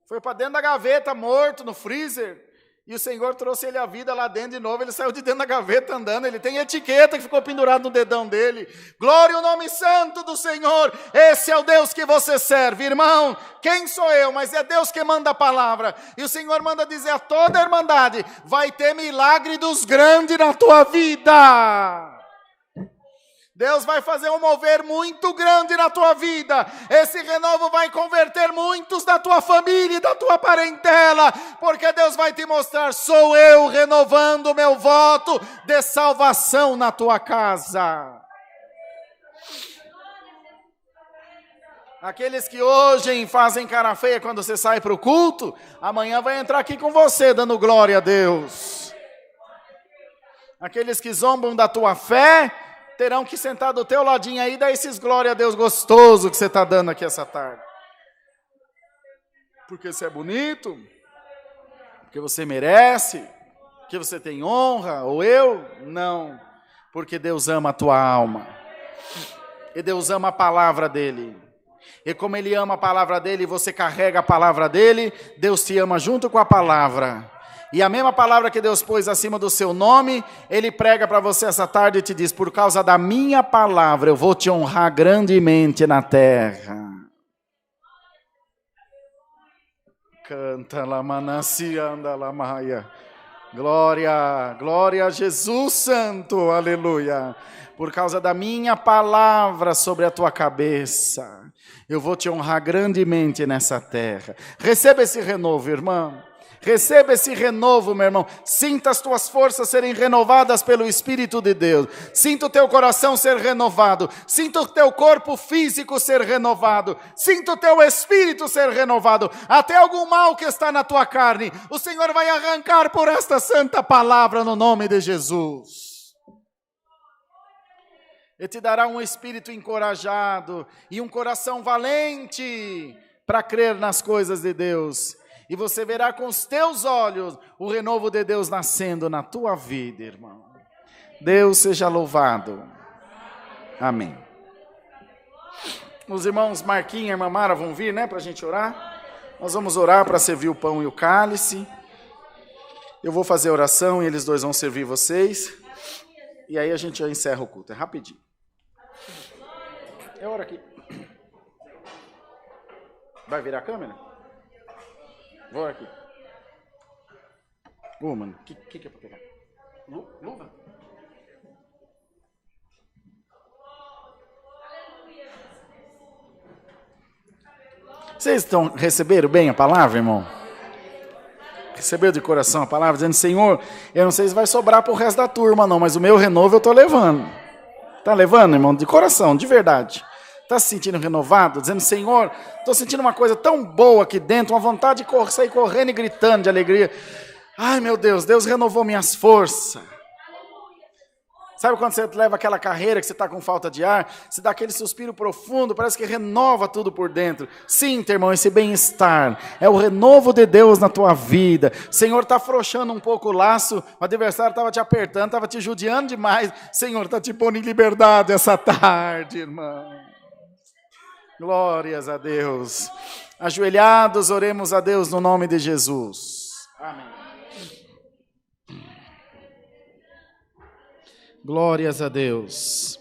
Foi para dentro da gaveta, morto, no freezer. E o Senhor trouxe ele à vida lá dentro de novo, ele saiu de dentro da gaveta andando, ele tem etiqueta que ficou pendurada no dedão dele. Glória ao nome santo do Senhor, esse é o Deus que você serve. Irmão, quem sou eu? Mas é Deus que manda a palavra. E o Senhor manda dizer a toda a irmandade, vai ter milagre dos grandes na tua vida. Deus vai fazer um mover muito grande na tua vida. Esse renovo vai converter muitos da tua família e da tua parentela. Porque Deus vai te mostrar, sou eu renovando o meu voto de salvação na tua casa. Aqueles que hoje fazem cara feia quando você sai para o culto, amanhã vai entrar aqui com você dando glória a Deus. Aqueles que zombam da tua fé, terão que sentar do teu ladinho aí e dar esses glória a Deus gostoso que você está dando aqui essa tarde. Porque você é bonito, porque você merece, porque você tem honra, ou eu? Não, porque Deus ama a tua alma. E Deus ama a palavra dEle. E como Ele ama a palavra dEle e você carrega a palavra dEle, Deus te ama junto com a palavra. E a mesma palavra que Deus pôs acima do seu nome, Ele prega para você essa tarde e te diz, por causa da minha palavra, eu vou te honrar grandemente na terra. Canta la manancianda la maia. Glória, glória a Jesus Santo, aleluia. Por causa da minha palavra sobre a tua cabeça, eu vou te honrar grandemente nessa terra. Receba esse renovo, irmão. Receba esse renovo, meu irmão. Sinta as tuas forças serem renovadas pelo Espírito de Deus. Sinta o teu coração ser renovado. Sinta o teu corpo físico ser renovado. Sinta o teu espírito ser renovado. Até algum mal que está na tua carne, o Senhor vai arrancar por esta santa palavra no nome de Jesus. Ele te dará um espírito encorajado e um coração valente para crer nas coisas de Deus. E você verá com os teus olhos o renovo de Deus nascendo na tua vida, irmão. Deus seja louvado. Amém. Os irmãos Marquinhos e irmã Mara vão vir, né, para a gente orar. Nós vamos orar para servir o pão e o cálice. Eu vou fazer a oração e eles dois vão servir vocês. E aí a gente já encerra o culto, é rapidinho. É hora aqui. Vai virar a câmera? Vou aqui. Mano, o que é para pegar? Luva? Vocês receberam bem a palavra, irmão? Receberam de coração a palavra, dizendo, Senhor, eu não sei se vai sobrar para o resto da turma não, mas o meu renovo eu estou levando. Está levando, irmão? De coração, de verdade. Está se sentindo renovado? Dizendo, Senhor, estou sentindo uma coisa tão boa aqui dentro, uma vontade de sair correndo e gritando de alegria. Ai, meu Deus, Deus renovou minhas forças. Sabe quando você leva aquela carreira que você está com falta de ar? Você dá aquele suspiro profundo, parece que renova tudo por dentro. Sim, irmão, esse bem-estar é o renovo de Deus na tua vida. O Senhor está afrouxando um pouco o laço, o adversário estava te apertando, estava te judiando demais. O Senhor está te pondo em liberdade essa tarde, irmão. Glórias a Deus. Ajoelhados, oremos a Deus no nome de Jesus. Amém. Glórias a Deus.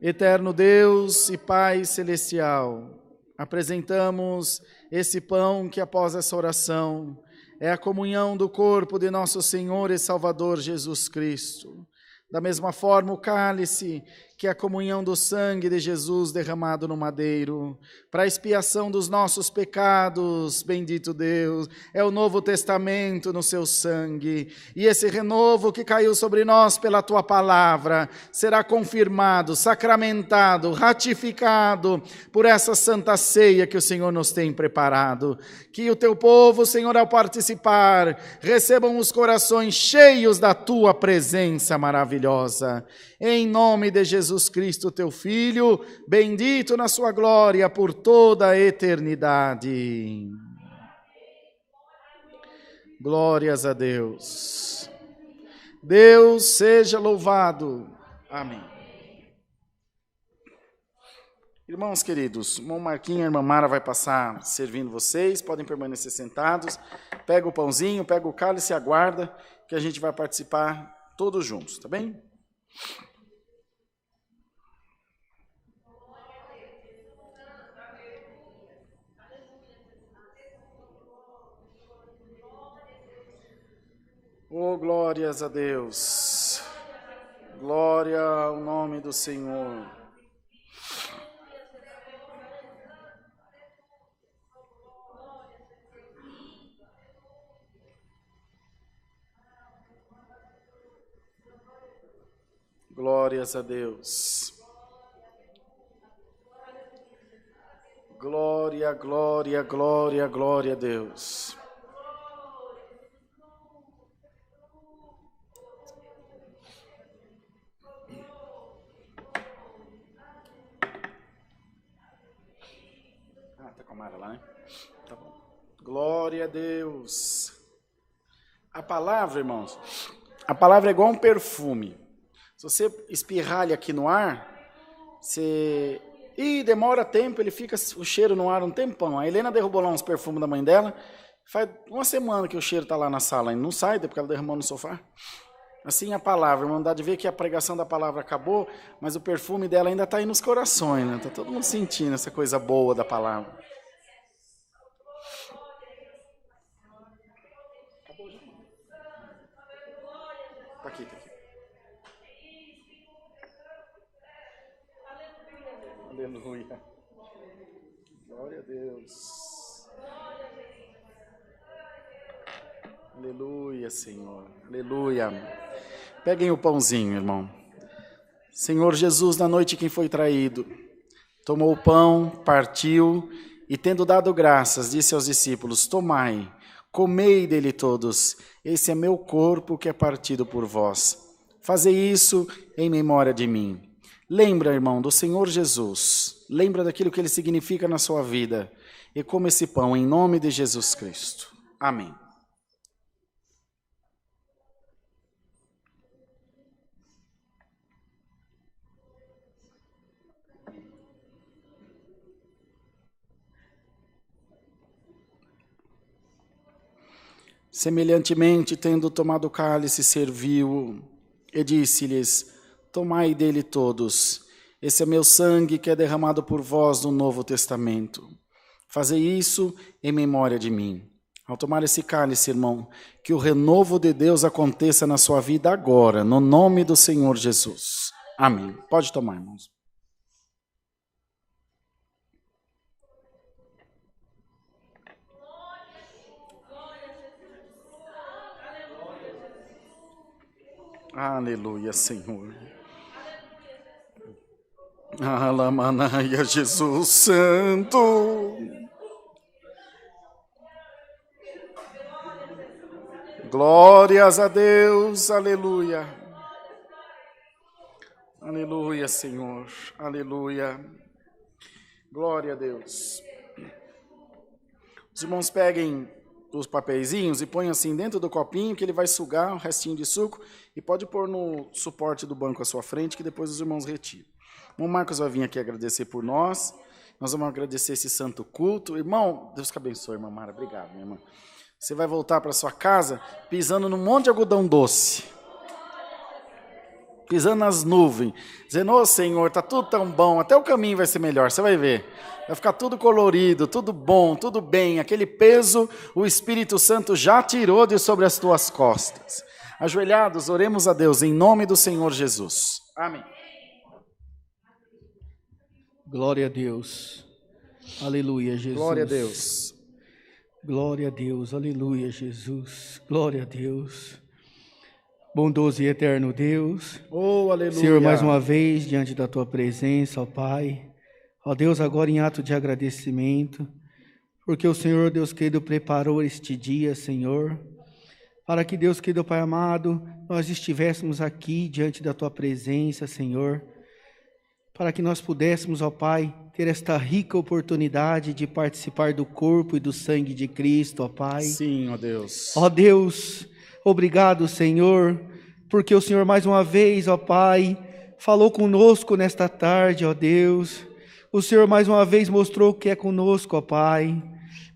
Eterno Deus e Pai Celestial, apresentamos esse pão que após essa oração é a comunhão do corpo de nosso Senhor e Salvador Jesus Cristo. Da mesma forma o cálice, que é a comunhão do sangue de Jesus derramado no madeiro, para a expiação dos nossos pecados, bendito Deus, é o Novo Testamento no seu sangue, e esse renovo que caiu sobre nós pela tua palavra, será confirmado, sacramentado, ratificado por essa santa ceia que o Senhor nos tem preparado. Que o teu povo, Senhor, ao participar, recebam os corações cheios da tua presença maravilhosa. Em nome de Jesus Cristo, teu Filho, bendito na sua glória por toda a eternidade. Glórias a Deus. Deus seja louvado. Amém. Irmãos queridos, o irmão Marquinhos e a irmã Mara vai passar servindo vocês, podem permanecer sentados. Pega o pãozinho, pega o cálice e aguarda, que a gente vai participar todos juntos, tá bem? Oh, glórias a Deus. Glória ao nome do Senhor. Glórias a Deus. Glória, glória, glória, glória a Deus. Tá com a Mara lá, né? Tá bom. Glória a Deus. A palavra, irmãos, a palavra é igual um perfume. Se você espirrar ele aqui no ar, você... demora tempo, ele fica o cheiro no ar um tempão. A Helena derrubou lá uns perfumes da mãe dela, faz uma semana que o cheiro está lá na sala, ainda não sai, depois que ela derramou no sofá. Assim a palavra, irmão, dá de ver que a pregação da palavra acabou, mas o perfume dela ainda está aí nos corações, né? Está todo mundo sentindo essa coisa boa da palavra. Está aqui, está aqui. Aleluia. Glória a Deus. Aleluia, Senhor. Aleluia. Peguem o pãozinho, irmão. Senhor Jesus, na noite quem foi traído, tomou o pão, partiu e, tendo dado graças, disse aos discípulos: tomai, comei dele todos. Esse é meu corpo que é partido por vós. Fazei isso em memória de mim. Lembra, irmão, do Senhor Jesus. Lembra daquilo que ele significa na sua vida. E coma esse pão em nome de Jesus Cristo. Amém. Semelhantemente, tendo tomado o cálice, serviu e disse-lhes: tomai dele todos, esse é meu sangue que é derramado por vós no Novo Testamento. Fazei isso em memória de mim. Ao tomar esse cálice, irmão, que o renovo de Deus aconteça na sua vida agora, no nome do Senhor Jesus. Amém. Pode tomar, irmãos. Aleluia, Senhor. Alamanaia, Jesus Santo. Glórias a Deus, aleluia. Aleluia, Senhor, aleluia. Glória a Deus. Os irmãos peguem os papeizinhos e põem assim dentro do copinho, que ele vai sugar um restinho de suco, e pode pôr no suporte do banco à sua frente, que depois os irmãos retiram. O irmão Marcos vai vir aqui agradecer por nós. Nós vamos agradecer esse santo culto. Irmão, Deus que abençoe, irmã Mara. Obrigado, minha irmã. Você vai voltar para sua casa pisando num monte de algodão doce. Pisando nas nuvens. Dizendo: ô Senhor, está tudo tão bom. Até o caminho vai ser melhor, você vai ver. Vai ficar tudo colorido, tudo bom, tudo bem. Aquele peso o Espírito Santo já tirou de sobre as tuas costas. Ajoelhados, oremos a Deus em nome do Senhor Jesus. Amém. Glória a Deus. Aleluia, Jesus. Glória a Deus. Glória a Deus. Aleluia, Jesus. Glória a Deus. Bondoso e eterno Deus. Oh, aleluia. Senhor, mais uma vez diante da tua presença, ó Pai. Ó Deus, agora em ato de agradecimento, porque o Senhor, Deus querido, preparou este dia, Senhor, para que, Deus querido, Pai amado, nós estivéssemos aqui diante da tua presença, Senhor, para que nós pudéssemos, ó Pai, ter esta rica oportunidade de participar do corpo e do sangue de Cristo, ó Pai. Sim, ó Deus. Ó Deus, obrigado, Senhor, porque o Senhor mais uma vez, ó Pai, falou conosco nesta tarde, ó Deus, O Senhor mais uma vez mostrou que é conosco, ó Pai.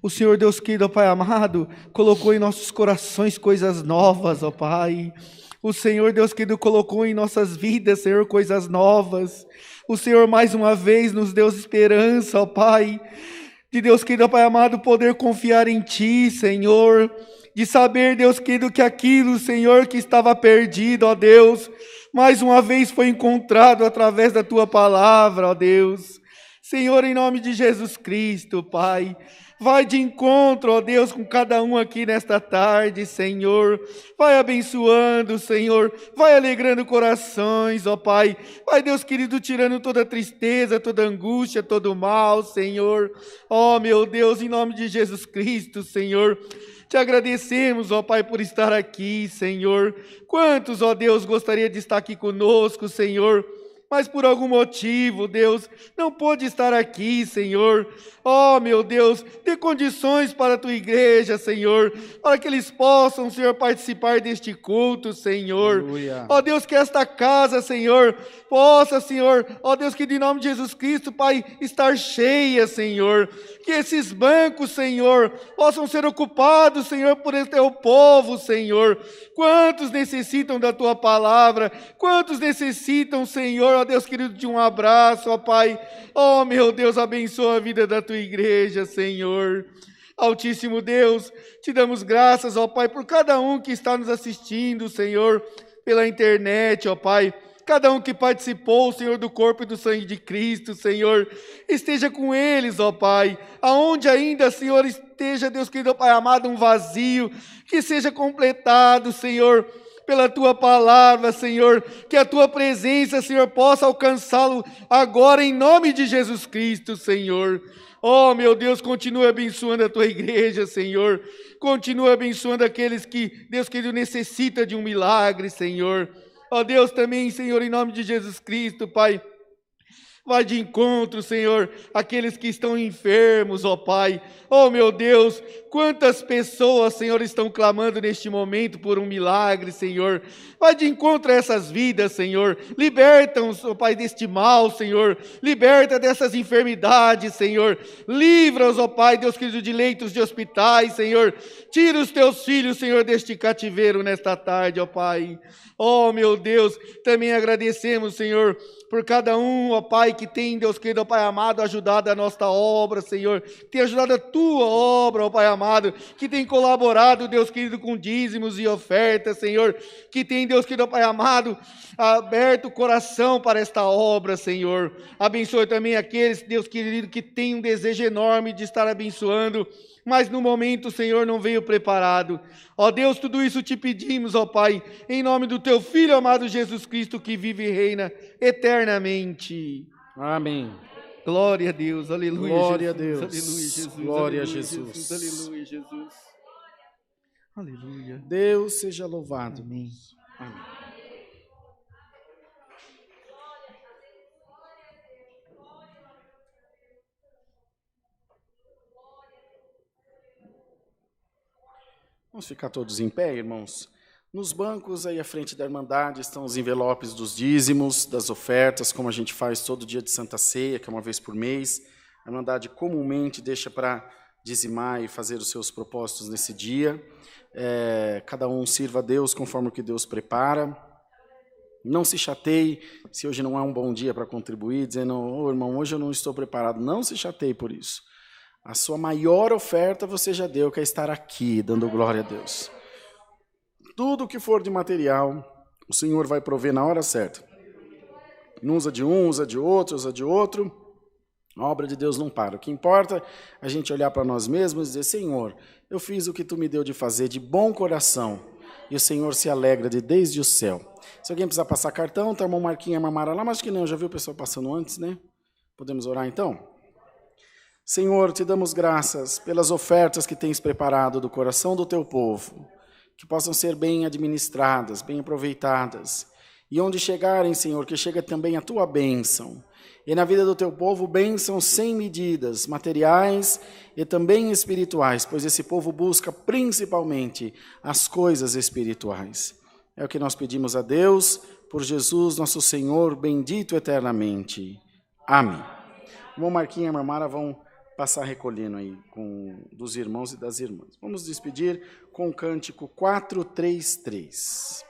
O Senhor, Deus querido, ó Pai amado, colocou em nossos corações coisas novas, ó Pai. O Senhor, Deus querido, colocou em nossas vidas, Senhor, coisas novas. O Senhor mais uma vez nos deu esperança, ó Pai. De Deus querido, ó Pai amado, poder confiar em Ti, Senhor. De saber, Deus querido, que aquilo, Senhor, que estava perdido, ó Deus, mais uma vez foi encontrado através da Tua palavra, ó Deus. Senhor, em nome de Jesus Cristo, Pai, vai de encontro, ó Deus, com cada um aqui nesta tarde, Senhor. Vai abençoando, Senhor. Vai alegrando corações, ó Pai. Vai, Deus querido, tirando toda tristeza, toda angústia, todo mal, Senhor. Ó, meu Deus, em nome de Jesus Cristo, Senhor. Te agradecemos, ó Pai, por estar aqui, Senhor. Quantos, ó Deus, gostaria de estar aqui conosco, Senhor, mas por algum motivo, Deus, não pôde estar aqui, Senhor. Oh, meu Deus, dê condições para a Tua igreja, Senhor, para que eles possam, Senhor, participar deste culto, Senhor. Aleluia. Ó Deus, que esta casa, Senhor, possa, Senhor, ó Deus, que de nome de Jesus Cristo, Pai, estar cheia, Senhor. Que esses bancos, Senhor, possam ser ocupados, Senhor, por esse Teu povo, Senhor. Quantos necessitam da Tua palavra? Quantos necessitam, Senhor, ó Deus querido, de um abraço, ó Pai. Oh, meu Deus, abençoa a vida da Tua igreja, Senhor. Altíssimo Deus, Te damos graças, ó Pai, por cada um que está nos assistindo, Senhor, pela internet, ó Pai. Cada um que participou, Senhor, do corpo e do sangue de Cristo, Senhor, esteja com eles, ó Pai. Aonde ainda, Senhor, esteja, Deus querido, ó Pai amado, um vazio, que seja completado, Senhor, pela Tua palavra, Senhor, que a Tua presença, Senhor, possa alcançá-lo agora em nome de Jesus Cristo, Senhor. Oh, meu Deus, continua abençoando a Tua igreja, Senhor. Continua abençoando aqueles que, Deus querido, necessita de um milagre, Senhor. Ó Deus, também, Senhor, em nome de Jesus Cristo, Pai, vai de encontro, Senhor, aqueles que estão enfermos, ó Pai. Oh, meu Deus, quantas pessoas, Senhor, estão clamando neste momento por um milagre, Senhor. Vai de encontro a essas vidas, Senhor. Liberta-os, ó Pai, deste mal, Senhor. Liberta dessas enfermidades, Senhor. Livra-os, ó Pai, Deus querido, de leitos de hospitais, Senhor. Tira os Teus filhos, Senhor, deste cativeiro nesta tarde, ó Pai. Oh, meu Deus, também agradecemos, Senhor, por cada um, ó Pai, que tem, Deus querido, ó Pai amado, ajudado a nossa obra, Senhor, que tem ajudado a Tua obra, ó Pai amado, que tem colaborado, Deus querido, com dízimos e ofertas, Senhor, que tem, Deus querido, ó Pai amado, aberto o coração para esta obra, Senhor. Abençoe também aqueles, Deus querido, que tem um desejo enorme de estar abençoando, mas no momento, Senhor, não veio preparado. Ó Deus, tudo isso Te pedimos, ó Pai, em nome do Teu Filho amado Jesus Cristo, que vive e reina eternamente. Amém. Glória a Deus, aleluia. Glória Jesus, a Deus. aleluia, Jesus. Glória a Aleluia, Jesus. Aleluia, Jesus. Aleluia. Deus seja louvado. Amém. Amém. Vamos ficar todos em pé, irmãos? Nos bancos aí à frente da Irmandade estão os envelopes dos dízimos, das ofertas, como a gente faz todo dia de Santa Ceia, que é uma vez por mês. A Irmandade comumente deixa para dizimar e fazer os seus propósitos nesse dia. Cada um sirva a Deus conforme o que Deus prepara. Não se chateie se hoje não é um bom dia para contribuir, dizendo, ô irmão, hoje eu não estou preparado. Não se chateie por isso. A sua maior oferta você já deu, que é estar aqui, dando glória a Deus. Tudo que for de material, o Senhor vai prover na hora certa. Não usa de um, usa de outro, usa de outro. A obra de Deus não para. O que importa é a gente olhar para nós mesmos e dizer, Senhor, eu fiz o que Tu me deu de fazer de bom coração. E o Senhor se alegra desde o céu. Se alguém precisar passar cartão, tá uma marquinha marmara lá, mas acho que não, já viu o pessoal passando antes, né? Podemos orar então? Senhor, Te damos graças pelas ofertas que Tens preparado do coração do Teu povo, que possam ser bem administradas, bem aproveitadas, e onde chegarem, Senhor, que chegue também a Tua bênção, e na vida do Teu povo, bênção sem medidas, materiais e também espirituais, pois esse povo busca principalmente as coisas espirituais. É o que nós pedimos a Deus, por Jesus nosso Senhor, bendito eternamente. Amém. Irmão Marquinhos e a irmã Mara vão passar recolhendo aí dos irmãos e das irmãs. Vamos despedir com o cântico 433.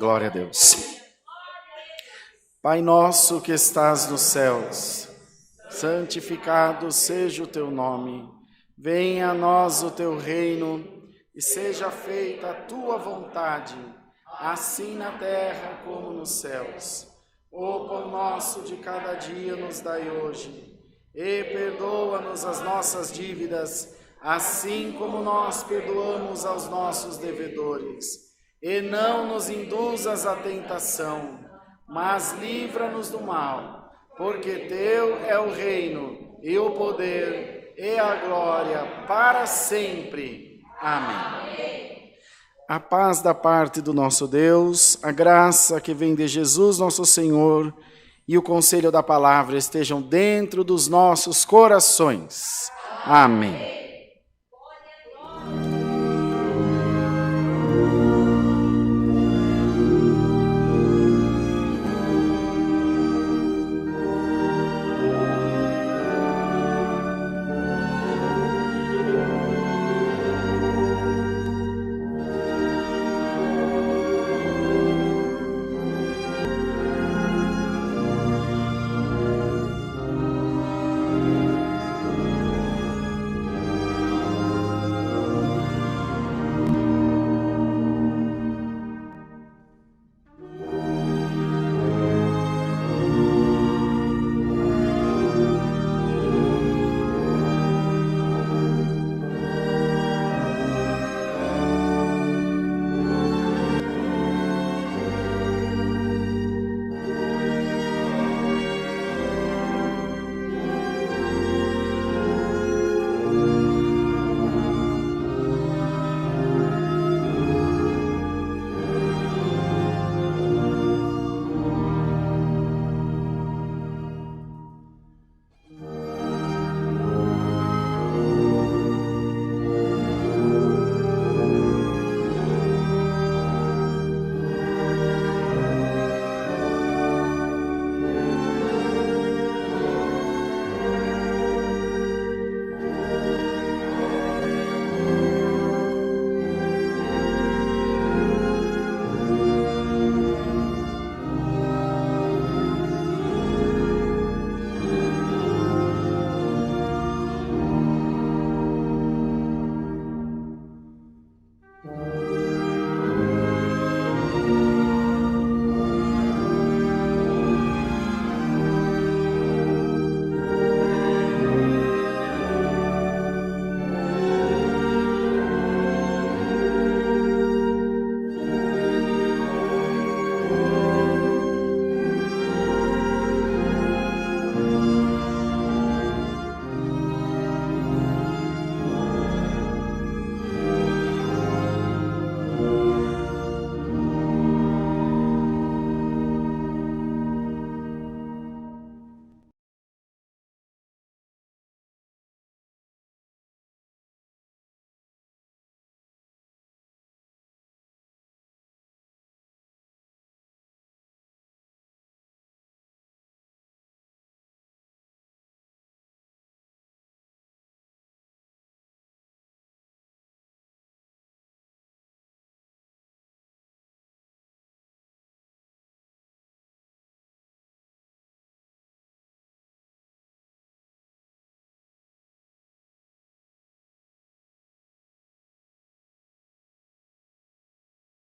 Glória a Deus. Pai nosso que estás nos céus, santificado seja o teu nome. Venha a nós o teu reino e seja feita a tua vontade, assim na terra como nos céus. O pão nosso de cada dia nos dai hoje, e perdoa-nos as nossas dívidas, assim como nós perdoamos aos nossos devedores. E não nos induzas à tentação, mas livra-nos do mal, porque teu é o reino, e o poder, e a glória, para sempre. Amém. A paz da parte do nosso Deus, a graça que vem de Jesus nosso Senhor, e o conselho da palavra estejam dentro dos nossos corações. Amém.